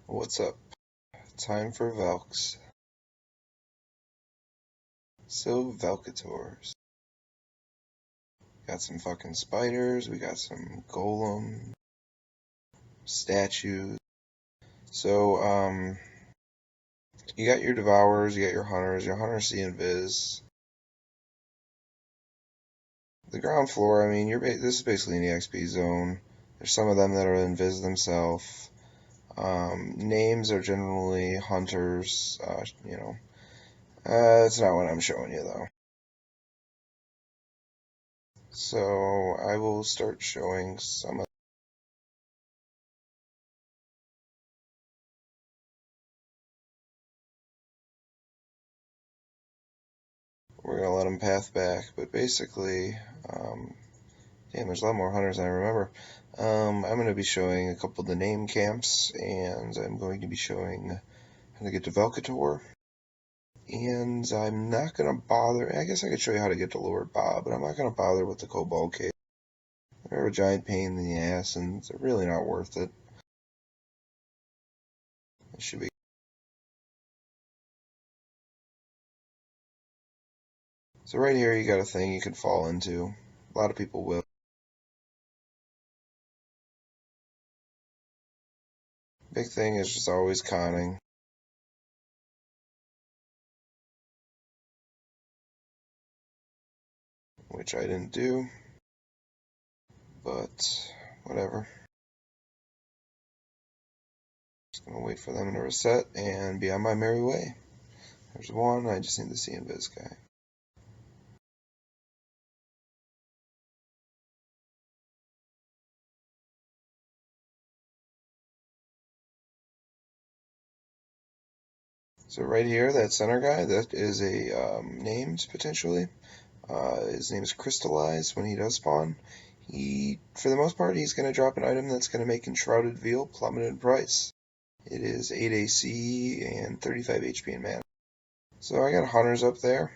What's up? Time for Velks. So, Velketors. Got some fucking spiders, we got some golem statues. So, you got your devourers, you got your hunters see invis. The ground floor, I mean, this is basically an EXP zone. There's some of them that are invis themselves. Names are generally hunters, That's not what I'm showing you, though. So, I will start showing some of we're gonna let them path back, but basically, damn, there's a lot more hunters than I remember. I'm gonna be showing a couple of the name camps, and I'm going to be showing how to get to Velketor, and I'm not gonna bother. I guess I could show you how to get to Lord Bob, but I'm not gonna bother with the Cobalt Cave. They're a giant pain in the ass, and they're really not worth it. It should be. So right here, you got a thing you could fall into. A lot of people will. Big thing is just always conning, which I didn't do, but whatever. Just gonna wait for them to reset and be on my merry way. There's one, I just need to see invis guy. So right here, that center guy, that is a named potentially. His name is Crystallize when he does spawn. For the most part, he's going to drop an item that's going to make Enshrouded Veal plummet in price. It is 8 AC and 35 HP in mana. So I got hunters up there.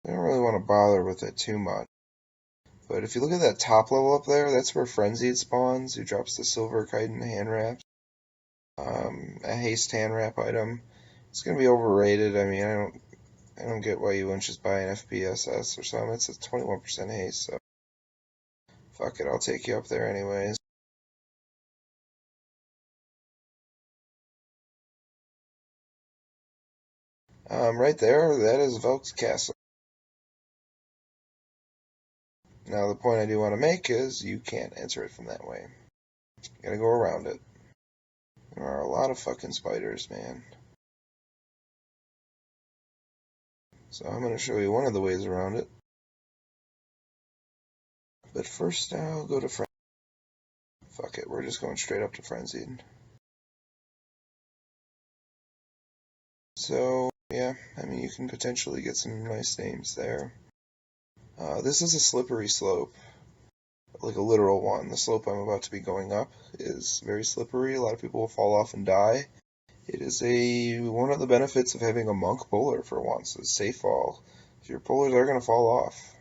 I don't really want to bother with it too much. But if you look at that top level up there, that's where Frenzied spawns, who drops the Silver Chitin hand wraps. A haste hand wrap item. It's gonna be overrated. I mean, I don't get why you wouldn't just buy an FPSS or something. It's a 21% haste, so fuck it, I'll take you up there anyways. Right there, that is Velk's Castle. Now, the point I do want to make is you can't enter it from that way. You gotta go around it. There are a lot of fucking spiders, man. So I'm gonna show you one of the ways around it. But first, I'll go to Frenzied. Fuck it, we're just going straight up to Frenzied. So, yeah, I mean, you can potentially get some nice names there. This is a slippery slope, like a literal one. The slope I'm about to be going up is very slippery. A lot of people will fall off and die. It is one of the benefits of having a monk puller for once, is safe fall. Your pullers are going to fall off.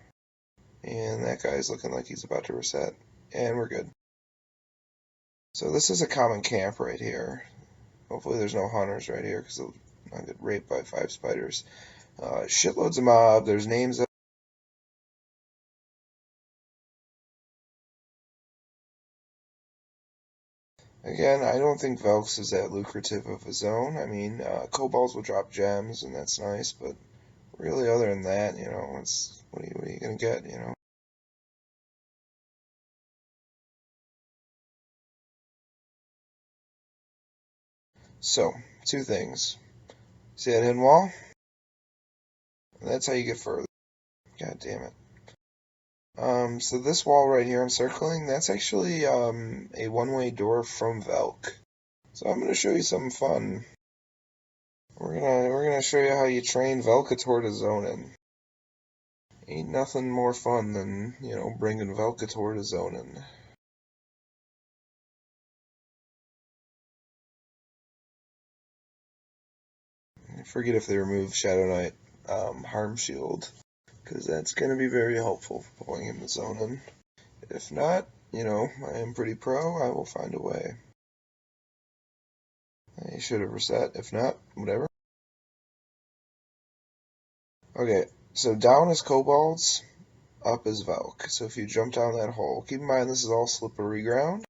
And that guy's looking like he's about to reset. And we're good. So this is a common camp right here. Hopefully there's no hunters right here, because I'll get raped by 5 spiders. Shitloads of mob. There's names up. Again, I don't think Velks is that lucrative of a zone. I mean, Kobolds will drop gems, and that's nice, but really, other than that, it's what are you gonna get? So, 2 things. See that hidden wall? That's how you get further. God damn it. So this wall right here I'm circling, that's actually a one-way door from Velk. So I'm gonna show you something fun. We're gonna show you how you train Velketor to zone in. Ain't nothing more fun than, bringing Velketor to zone in. I forget if they removed Shadow Knight Harm Shield, because that's going to be very helpful for pulling him to zone in. If not, I am pretty pro, I will find a way. They should have reset. If not, whatever. Okay, so down is kobolds, up is Velk. So if you jump down that hole, keep in mind this is all slippery ground.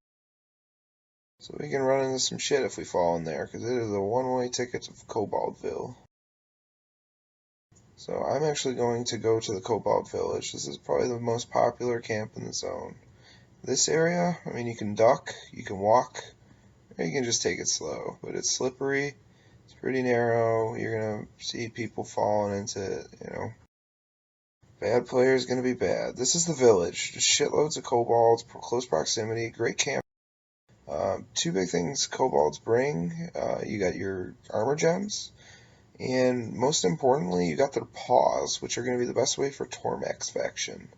So we can run into some shit if we fall in there, because it is a one-way ticket to Koboldville. So I'm actually going to go to the Kobold Village. This is probably the most popular camp in the zone. This area, I mean, you can duck, you can walk, or you can just take it slow. But it's slippery, it's pretty narrow, you're going to see people falling into it, you know. Bad player is going to be bad. This is the village. Just shitloads of kobolds, close proximity, great camp. Two big things kobolds bring. You got your armor gems. And most importantly, you got their paws, which are going to be the best way for Tormach's faction.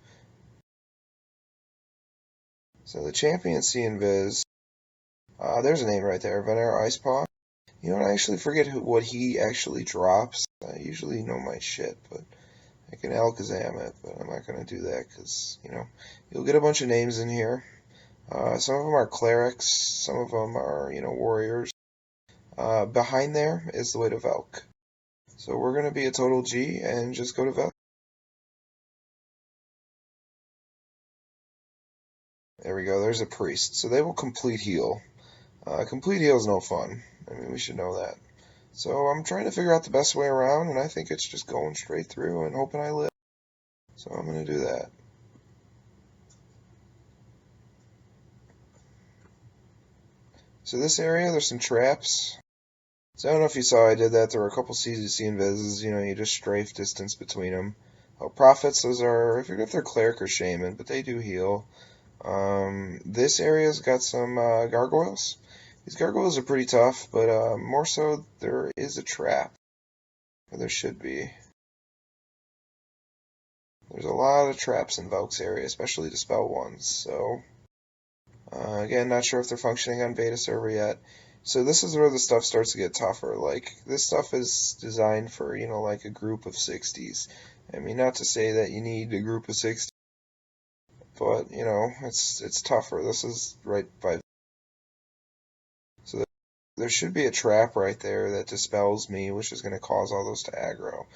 So the champion C-Invis, there's a name right there, Vener Icepaw. You know what, I actually forget what he actually drops. I usually know my shit, but I can Alakazam it, but I'm not going to do that because, you know, you'll get a bunch of names in here. Some of them are clerics, some of them are, you know, warriors. Behind there is the way to Velk. So we're going to be a total G and just go to Velk. There we go, there's a priest. So they will complete heal. Complete heal is no fun. I mean, we should know that. So I'm trying to figure out the best way around, and I think it's just going straight through and hoping I live. So I'm going to do that. So this area, there's some traps. So I don't know if you saw I did that. There were a couple CZC invises, you know, you just strafe distance between them. Oh, prophets, those are, I forget if they're cleric or shaman, but they do heal. This area's got some gargoyles. These gargoyles are pretty tough, but more so there is a trap. Or there should be. There's a lot of traps in Velk's area, especially the spell ones, so... again, not sure if they're functioning on beta server yet. So this is where the stuff starts to get tougher. Like, this stuff is designed for, you know, like a group of 60s. I mean, not to say that you need a group of 60s, but, you know, it's tougher. This is right by... So there should be a trap right there that dispels me, which is going to cause all those to aggro.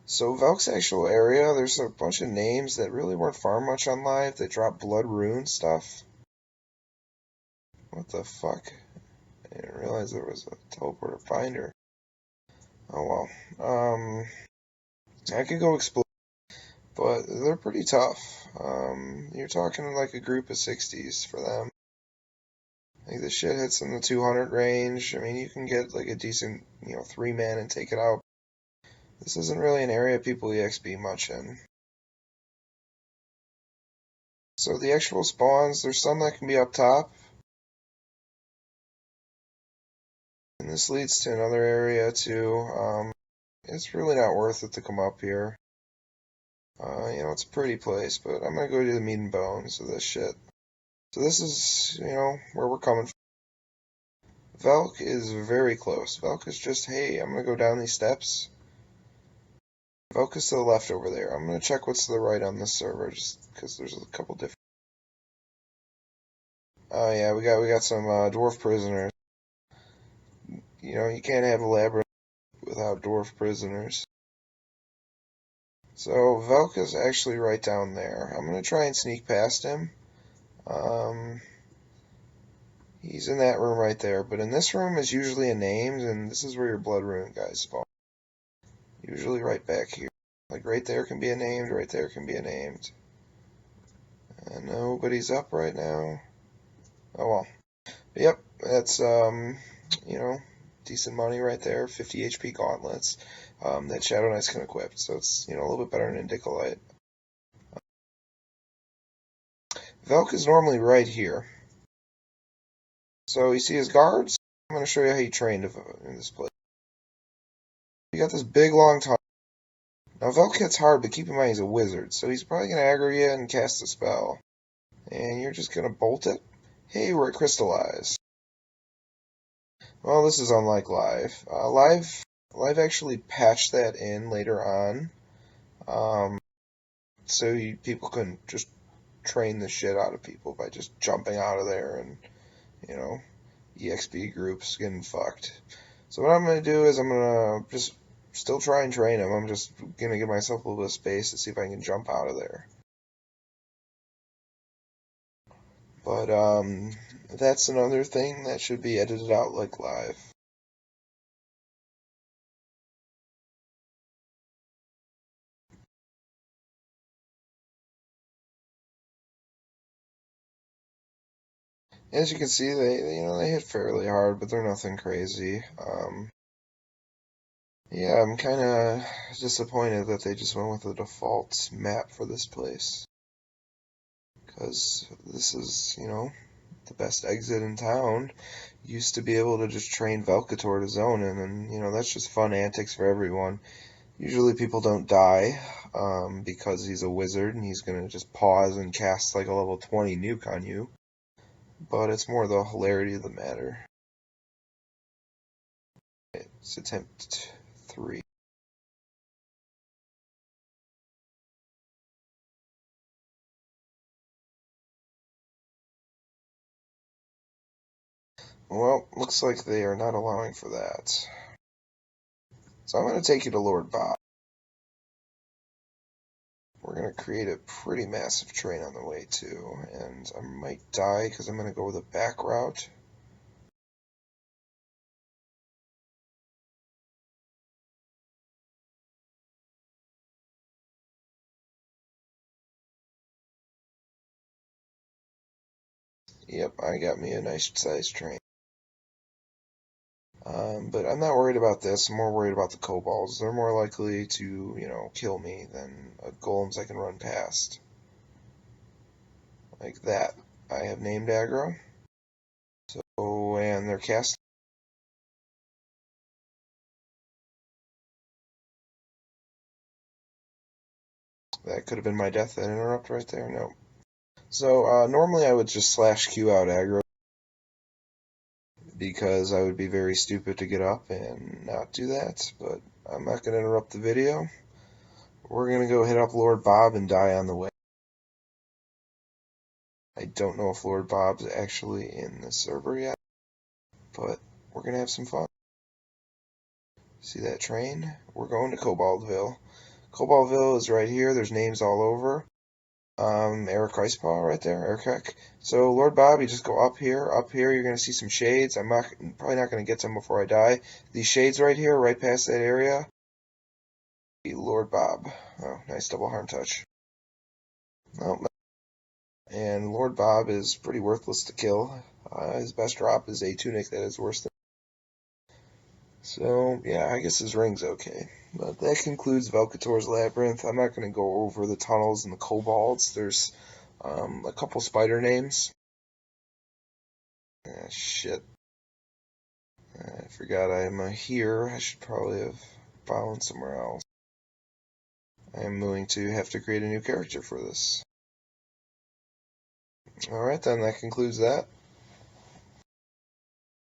So Velk's actual area, there's a bunch of names that really weren't farm much on live that drop blood rune stuff. What the fuck? I didn't realize there was a teleporter finder. Oh well. I could go explore, but they're pretty tough. You're talking like a group of 60s for them. I think this shit hits in the 200 range. I mean, you can get like a decent, you know, 3-man and take it out. This isn't really an area people EXP much in. So the actual spawns, there's some that can be up top. And this leads to another area too. It's really not worth it to come up here. You know, it's a pretty place, but I'm gonna go to the meat and bones of this shit. So this is, you know, where we're coming from. Velk is very close. Velk is just, hey, I'm gonna go down these steps. Velk is to the left over there. I'm gonna check what's to the right on this server, just because there's a couple different. Oh yeah, we got some dwarf prisoners. You know, you can't have a labyrinth without dwarf prisoners. So Velk is actually right down there. I'm gonna try and sneak past him. He's in that room right there, but in this room is usually a named, and this is where your blood rune guys spawn. Usually right back here. Like right there can be a named, right there can be a named. And nobody's up right now. Oh well. Yep, that's, you know, decent money right there. 50 HP gauntlets that Shadow Knights can equip, so it's, you know, a little bit better than Indicolite. Velk is normally right here. So you see his guards? I'm going to show you how he trained in this place. You got this big long tunnel. Now Velk hits hard, but keep in mind he's a wizard, so he's probably going to aggro you and cast a spell. And you're just going to bolt it. Hey, we're at Crystallize. Well, this is unlike Live. Live actually patched that in later on. So people couldn't just train the shit out of people by just jumping out of there and, you know, EXP groups getting fucked. So what I'm going to do is I'm going to just still try and train him. I'm just going to give myself a little bit of space to see if I can jump out of there. But that's another thing that should be edited out like live. As you can see, they hit fairly hard, but they're nothing crazy. Yeah, I'm kind of disappointed that they just went with the default map for this place. Because this is, the best exit in town. Used to be able to just train Velketor to zone in, and, that's just fun antics for everyone. Usually people don't die, because he's a wizard and he's going to just pause and cast like a level 20 nuke on you. But it's more the hilarity of the matter. It's attempt 3. Well, looks like they are not allowing for that. So I'm going to take you to Lord Bob. We're going to create a pretty massive train on the way too, and I might die because I'm going to go with a back route. Yep, I got me a nice sized train. But I'm not worried about this. I'm more worried about the kobolds. They're more likely to, kill me than golems I can run past. Like that. I have named aggro. So, and they're cast. That could have been my death that interrupt right there. No. So, normally I would just slash Q out aggro, because I would be very stupid to get up and not do that, but I'm not going to interrupt the video. We're going to go hit up Lord Bob and die on the way. I don't know if Lord Bob's actually in the server yet, but we're going to have some fun. See that train? We're going to Cobaldville. Cobaldville is right here. There's names all over. Eric Icepaw right there, Eric. So Lord Bob, you just go up here. Up here, you're going to see some shades. I'm probably not going to get to them before I die. These shades right here, right past that area. Lord Bob. Oh, nice double harm touch. Oh, and Lord Bob is pretty worthless to kill. His best drop is a tunic that is worse than. So, yeah, I guess his ring's okay. But that concludes Velketor's Labyrinth. I'm not going to go over the tunnels and the kobolds. There's a couple spider names. Ah, shit. I forgot I'm here. I should probably have found somewhere else. I'm going to have to create a new character for this. Alright then, that concludes that.